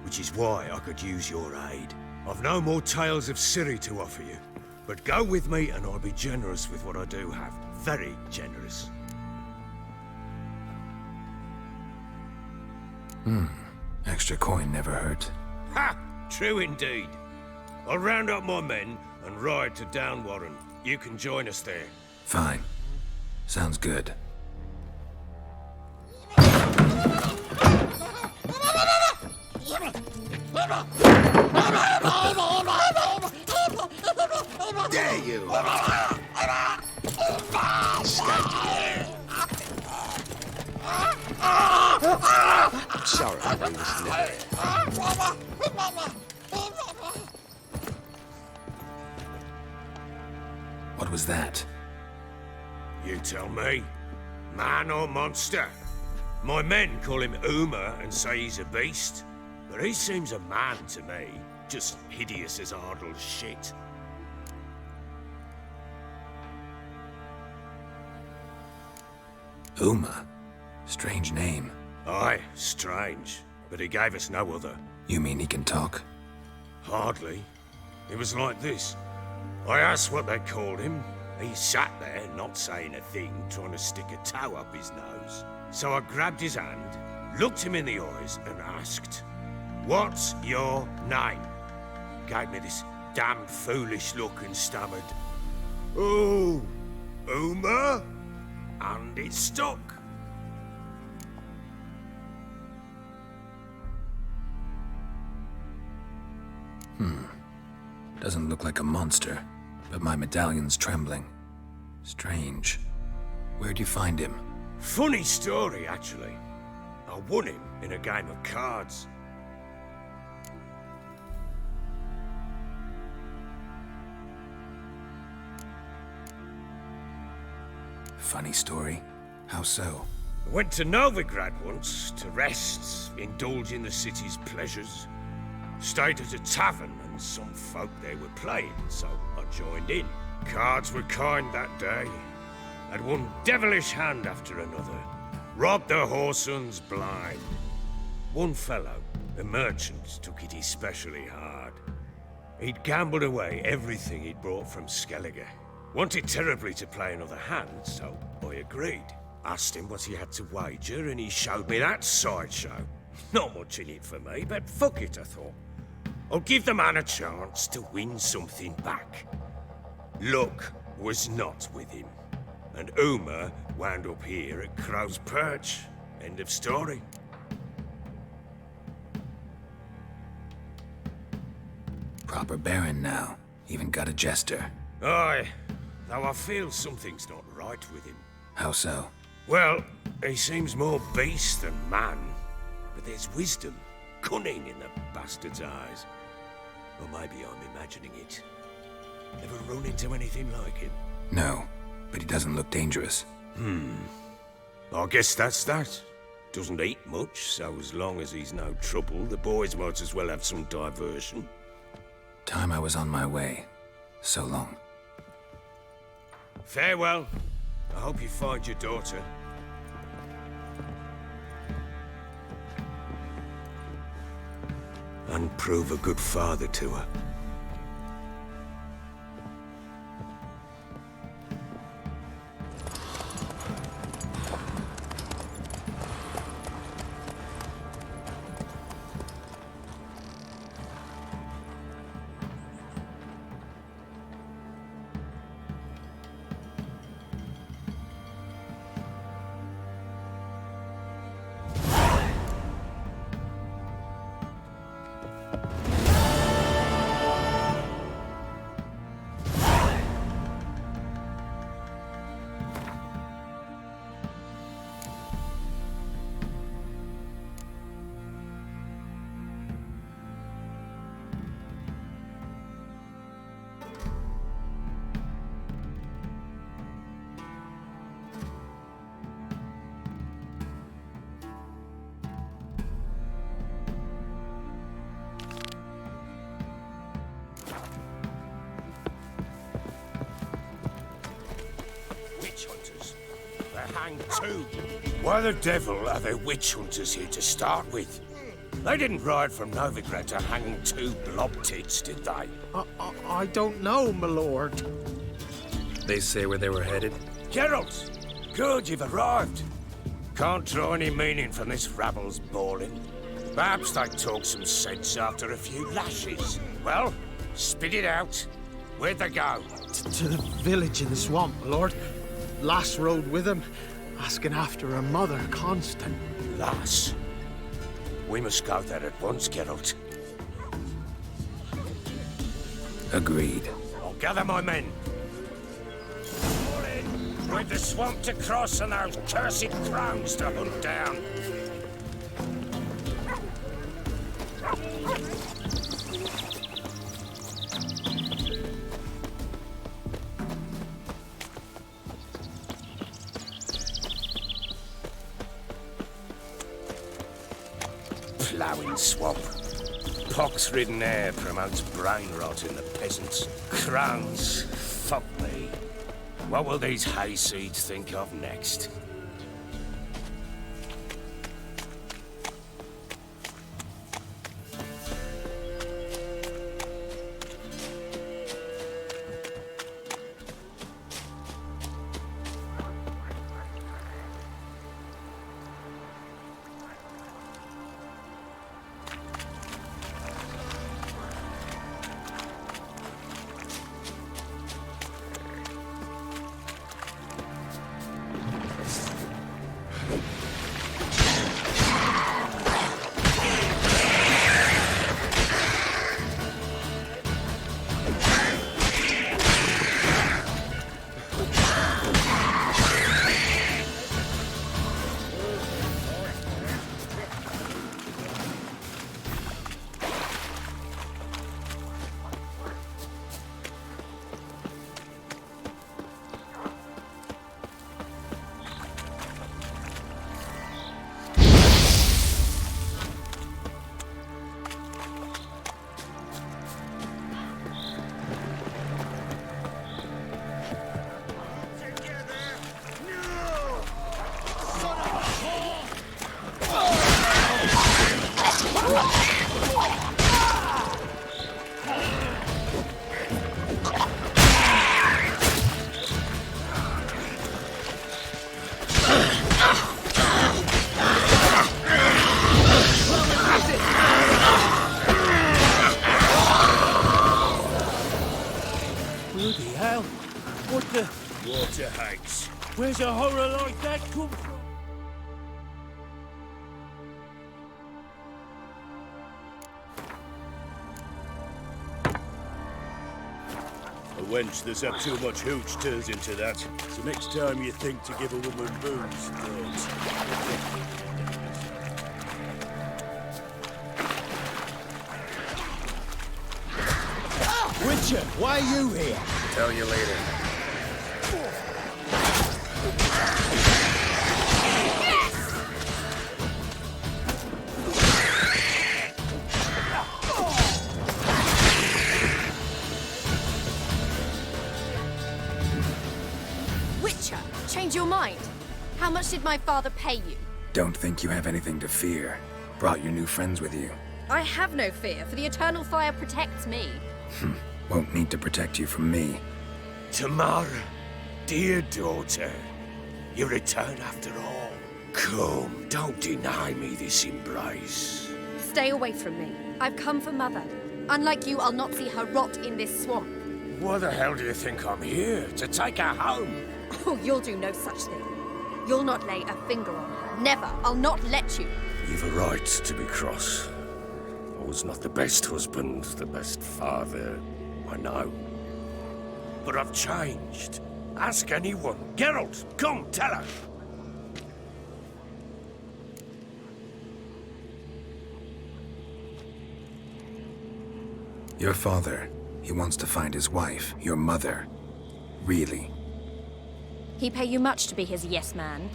which is why I could use your aid. I've no more tales of Ciri to offer you, but go with me and I'll be generous with what I do have. Very generous. Extra coin never hurt. Ha! True indeed. I'll round up my men and ride to Downwarren. You can join us there. Fine. Sounds good. Dare you? I'm sorry, I was never. What was that? You tell me. Man or monster? My men call him Uma and say he's a beast. But he seems a man to me. Just hideous as Ardle's shit. Uma? Strange name. Aye, strange. But he gave us no other. You mean he can talk? Hardly. It was like this. I asked what they called him. He sat there, not saying a thing, trying to stick a toe up his nose. So I grabbed his hand, looked him in the eyes, and asked, "What's your name?" Gave me this damn foolish look and stammered, "Oh, Uma?" And it stuck. Doesn't look like a monster, but my medallion's trembling. Strange. Where'd you find him? Funny story, actually. I won him in a game of cards. Funny story. How so? I went to Novigrad once to rest, indulge in the city's pleasures. Stayed at a tavern and some folk there were playing, so I joined in. Cards were kind that day. Had one devilish hand after another. Robbed the whoresons blind. One fellow, a merchant, took it especially hard. He'd gambled away everything he'd brought from Skellige. Wanted terribly to play another hand, so I agreed. Asked him what he had to wager, and he showed me that sideshow. Not much in it for me, but fuck it, I thought. I'll give the man a chance to win something back. Luck was not with him, and Uma wound up here at Crow's Perch. End of story. Proper baron now. Even got a jester. Aye, though I feel something's not right with him. How so? Well, he seems more beast than man, but there's wisdom, cunning in the bastard's eyes. Or maybe I'm imagining it. Ever run into anything like him? No, but he doesn't look dangerous. I guess that's that. Doesn't eat much, so as long as he's no trouble, the boys might as well have some diversion. Time I was on my way. So long. Farewell. I hope you find your daughter. And prove a good father to her. Witch hunters. They hang too. Why the devil are there witch hunters here to start with? They didn't ride from Novigrad to hang two blob tits, did they? I don't know, my lord. They say where they were headed? Geralt! Good, you've arrived. Can't draw any meaning from this rabble's bawling. Perhaps they talk some sense after a few lashes. Well, spit it out. Where'd they go? To the village in the swamp, my lord. Lass rode with him, asking after her mother, Constant. Lass. We must go there at once, Geralt. Agreed. I'll Gather my men. With the swamp to cross and those cursed crows to hunt down. Ploughing swamp. Pox-ridden air promotes brain rot in the peasants. Crowns, fuck me. What will these hayseeds think of next? Water hags. Where's a horror like that come from? A wench that's had too much hooch turns into that. So next time you think to give a woman booze, don't. Witcher, why are you here? Tell you later. Witcher, change your mind. How much did my father pay you? Don't think you have anything to fear. Brought your new friends with you. I have no fear, for the eternal fire protects me. Won't need to protect you from me. Tamara, dear daughter, you return after all. Come, don't deny me this embrace. Stay away from me. I've come for Mother. Unlike you, I'll not see her rot in this swamp. Why the hell do you think I'm here? To take her home? Oh, you'll do no such thing. You'll not lay a finger on her. Never. I'll not let you. You've a right to be cross. I was not the best husband, the best father, I know. But I've changed. Ask anyone. Geralt, come, tell her. Your father, he wants to find his wife, your mother. Really? He pay you much to be his yes man.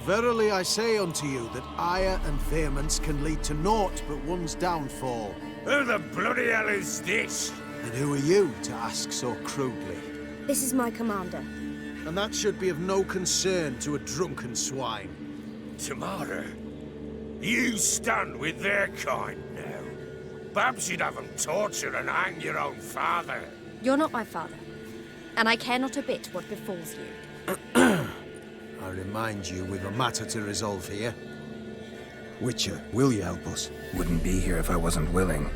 Verily I say unto you that ire and vehemence can lead to naught but one's downfall. Who the bloody hell is this? And who are you to ask so crudely? This is my commander. And that should be of no concern to a drunken swine. Tamara, you stand with their kind now. Perhaps you'd have them torture and hang your own father. You're not my father, and I care not a bit what befalls you. I remind you, we've a matter to resolve here. Witcher, will you help us? Wouldn't be here if I wasn't willing.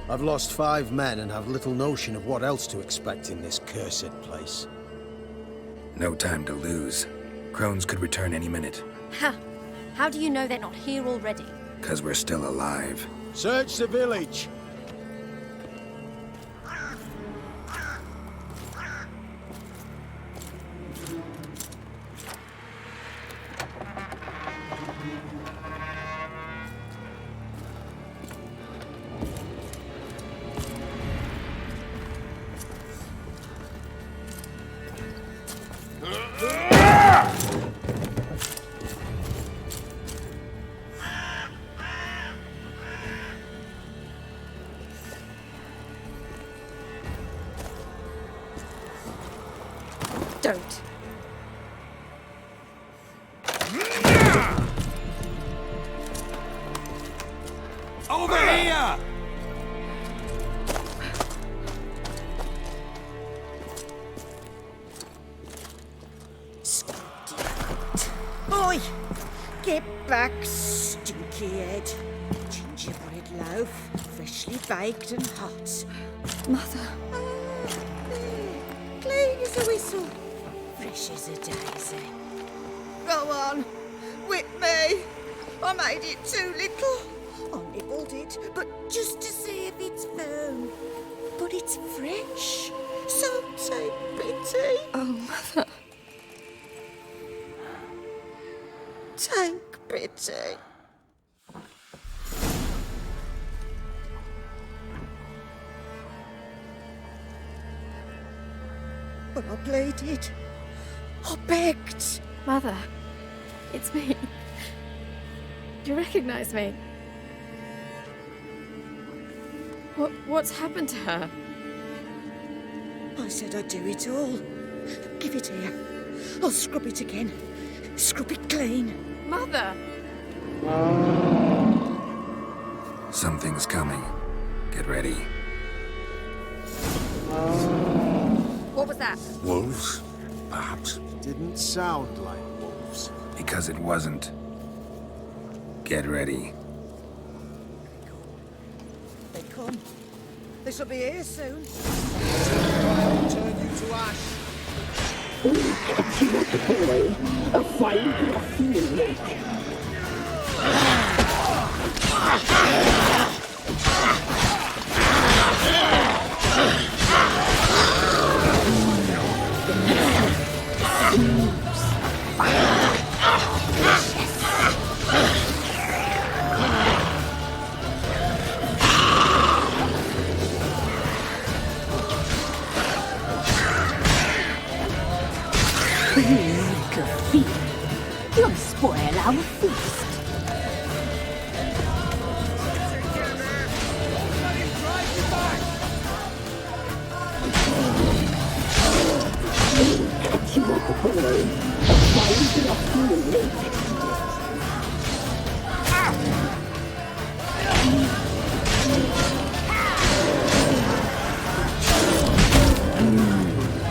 I've lost 5 men and have little notion of what else to expect in this cursed place. No time to lose. Crones could return any minute. Ha! How do you know they're not here already? 'Cause we're still alive. Search the village! Don't. Over here! Oi! Get back, stinky head. Gingerbread loaf, freshly baked and hot. Mother. Clean as a whistle, fresh as a daisy. Go on, whip me. I made it too little. I nibbled it, but just to see if it's firm. But it's fresh, so take pity. Oh, Mother. Take pity. But I pleaded. I begged. Mother, it's me. Do you recognize me? What's happened to her? I said I'd do it all. Give it here. I'll scrub it again. Scrub it clean. Mother! Something's coming. Get ready. What was that? Wolves, perhaps. Didn't sound like wolves. Because it wasn't. Get ready. They come. They shall be here soon. Turn you to ash. Catch you at the boy. A fine graffiti lake. You'll spoil our feast. Catch you at the boy. A fine graffiti lake.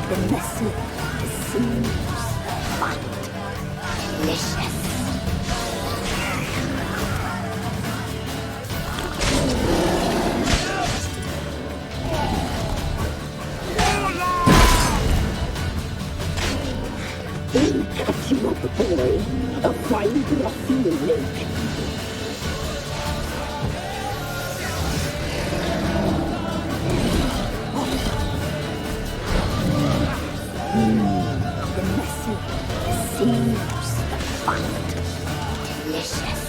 The messy, the seams, fine, delicious. Catch you at the boy. A fine graffiti lake. The messy, the seams, the fine, delicious.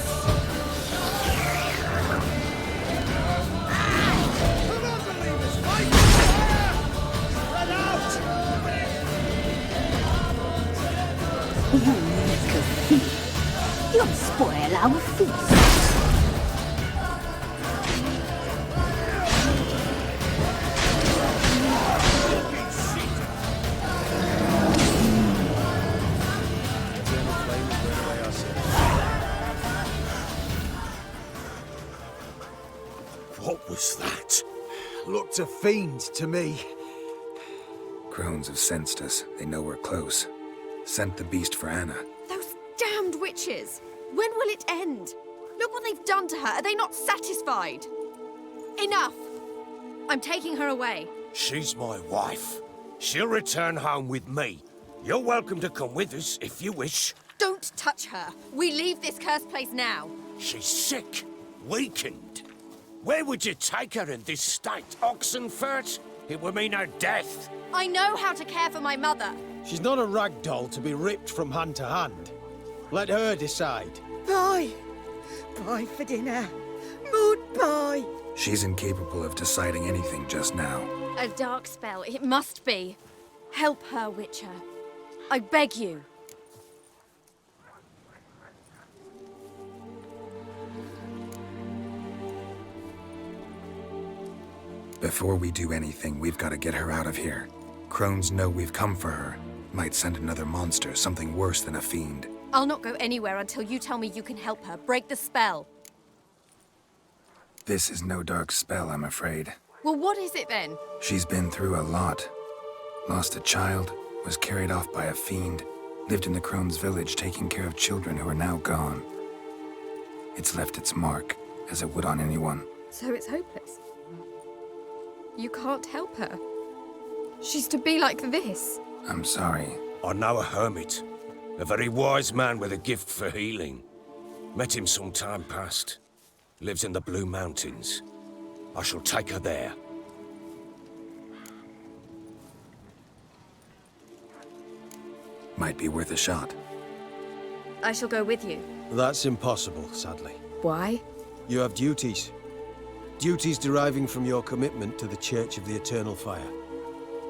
You little thief. You'll spoil our feast. What was that? Looked a fiend to me. Crones have sensed us. They know we're close. Sent the beast for Anna. Those damned witches! When will it end? Look what they've done to her. Are they not satisfied? Enough! I'm taking her away. She's my wife. She'll return home with me. You're welcome to come with us if you wish. Don't touch her. We leave this cursed place now. She's sick, weakened. Where would you take her in this state? Oxenfurt? It would mean her death. I know how to care for my mother. She's not a rag doll to be ripped from hand to hand. Let her decide. Bye. Bye for dinner. Mood bye. She's incapable of deciding anything just now. A dark spell. It must be. Help her, Witcher. I beg you. Before we do anything, we've got to get her out of here. Crones know we've come for her. Might send another monster, something worse than a fiend. I'll not go anywhere until you tell me you can help her. Break the spell. This is no dark spell, I'm afraid. Well, what is it then? She's been through a lot. Lost a child, was carried off by a fiend, lived in the crone's village taking care of children who are now gone. It's left its mark, as it would on anyone. So it's hopeless. You can't help her. She's to be like this. I'm sorry. I know a hermit. A very wise man with a gift for healing. Met him some time past. Lives in the Blue Mountains. I shall take her there. Might be worth a shot. I shall go with you. That's impossible, sadly. Why? You have duties. Duties deriving from your commitment to the Church of the Eternal Fire.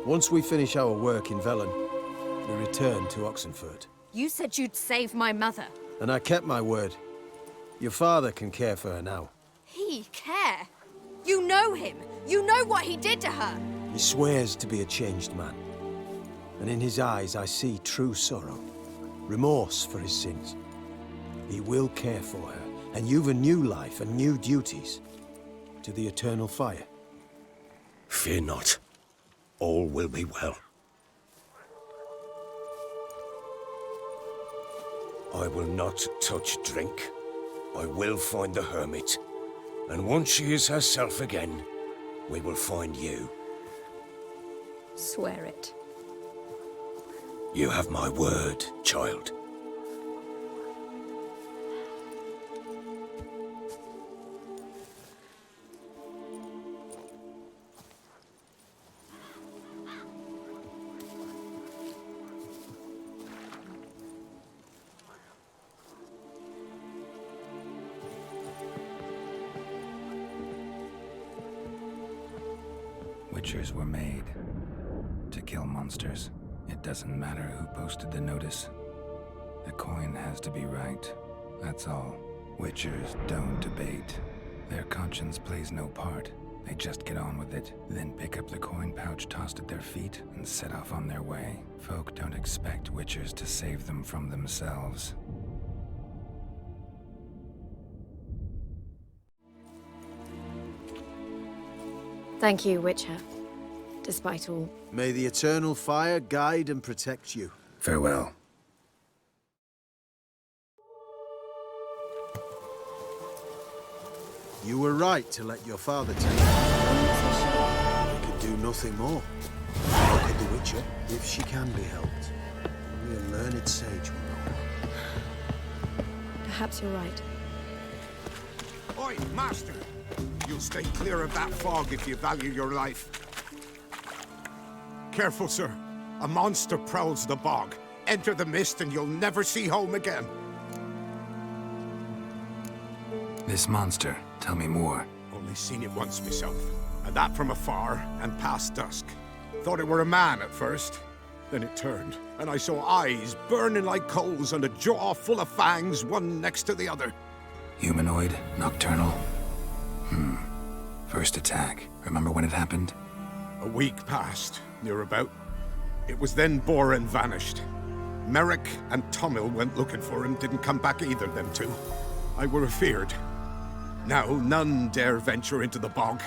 Once we finish our work in Velen, we return to Oxenfurt. You said you'd save my mother. And I kept my word. Your father can care for her now. He care? You know him. You know what he did to her. He swears to be a changed man. And in his eyes I see true sorrow. Remorse for his sins. He will care for her. And you've a new life and new duties. To the Eternal Fire. Fear not. All will be well. I will not touch drink. I will find the hermit. And once she is herself again, we will find you. Swear it. You have my word, child. Witchers were made to kill monsters. It doesn't matter who posted the notice. The coin has to be right. That's all. Witchers don't debate. Their conscience plays no part. They just get on with it, then pick up the coin pouch tossed at their feet and set off on their way. Folk don't expect witchers to save them from themselves. Thank you, Witcher. Despite all. May the Eternal Fire guide and protect you. Farewell. You were right to let your father take you. We could do nothing more. How could the Witcher, if she can be helped? Only a learned sage will know. Perhaps you're right. Oi, Master! You'll stay clear of that fog if you value your life. Careful, sir. A monster prowls the bog. Enter the mist and you'll never see home again. This monster, tell me more. Only seen it once myself, and that from afar and past dusk. Thought it were a man at first. Then it turned, and I saw eyes burning like coals and a jaw full of fangs, one next to the other. Humanoid? Nocturnal? First attack. Remember when it happened? A week passed, near about. It was then Boren vanished. Merrick and Tomil went looking for him, didn't come back either, them two. I were afeard. Now none dare venture into the bog.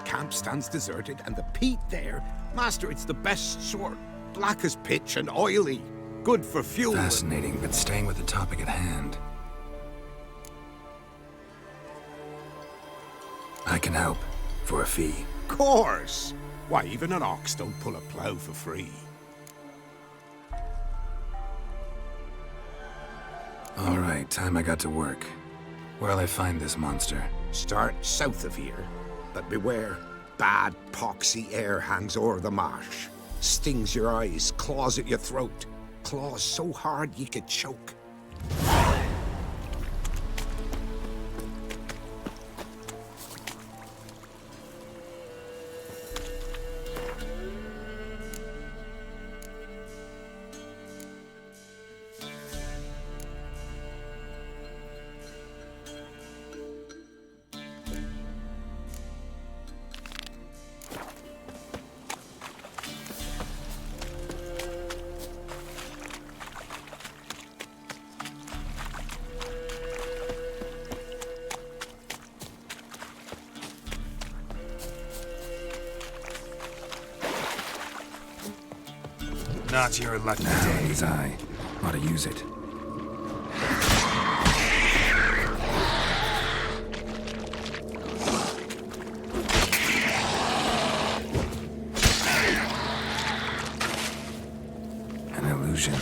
Camp stands deserted, and the peat there, Master, it's the best sort. Black as pitch and oily. Good for fuel. Fascinating, but staying with the topic at hand. I can help. For a fee. Course! Why, even an ox don't pull a plough for free. All right, time I got to work. Where'll I find this monster? Start south of here, but beware. Bad, poxy air hangs o'er the marsh. Stings your eyes, claws at your throat. Claws so hard ye could choke. not your lucky day. His eye. Ought to use it. An illusion.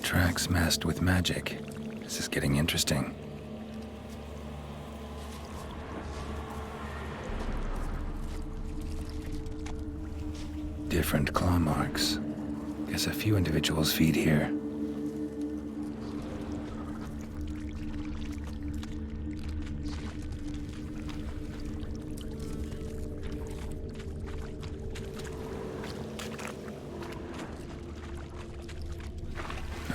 Tracks masked with magic. This is getting interesting. Different claw marks. Guess a few individuals feed here.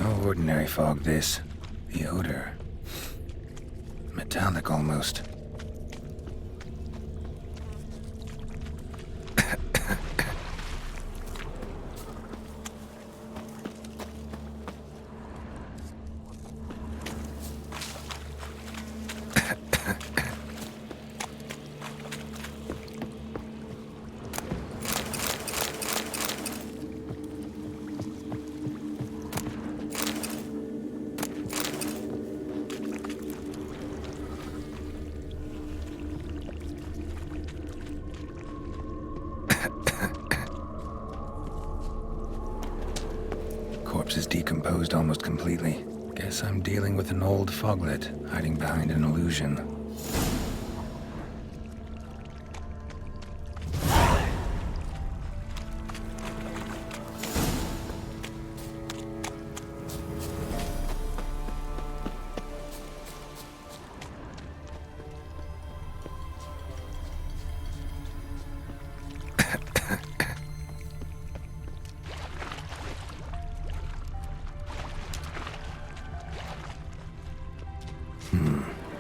No ordinary fog, this. The odor. Metallic almost. Corpse is decomposed almost completely. Guess I'm dealing with an old foglet hiding behind an illusion.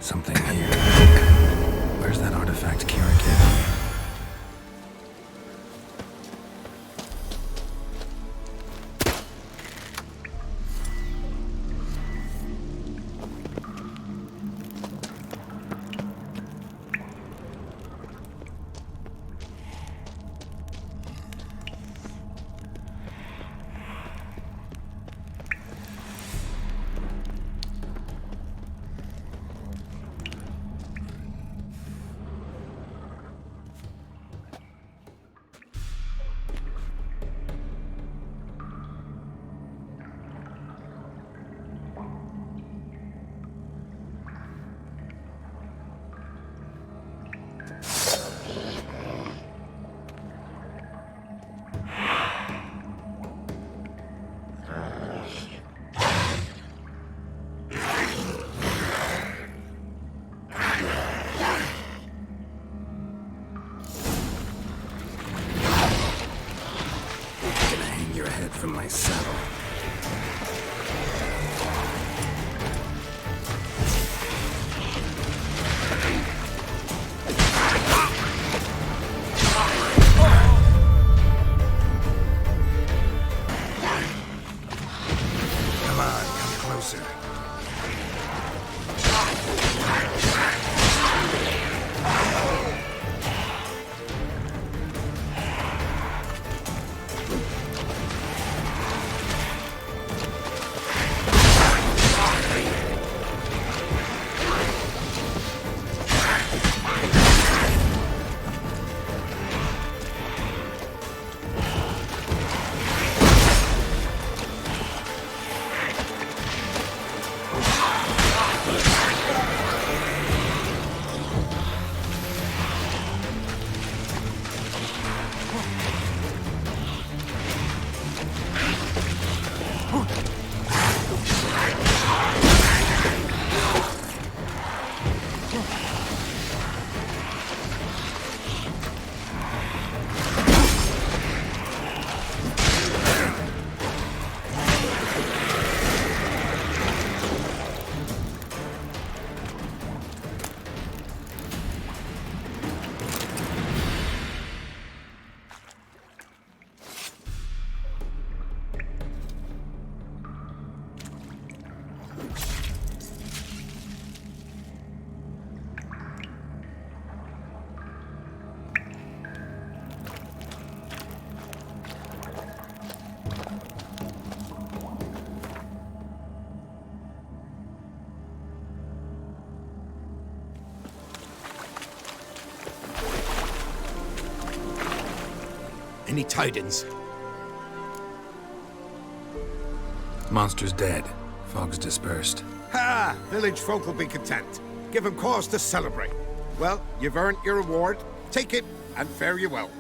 Something here. Where's that artifact Kira gave? From my saddle. Come on, come closer. any tidings? Monster's dead. Fog's dispersed. Ha! Village folk will be content. Give 'em cause to celebrate. Well, you've earned your reward. Take it, and fare you well.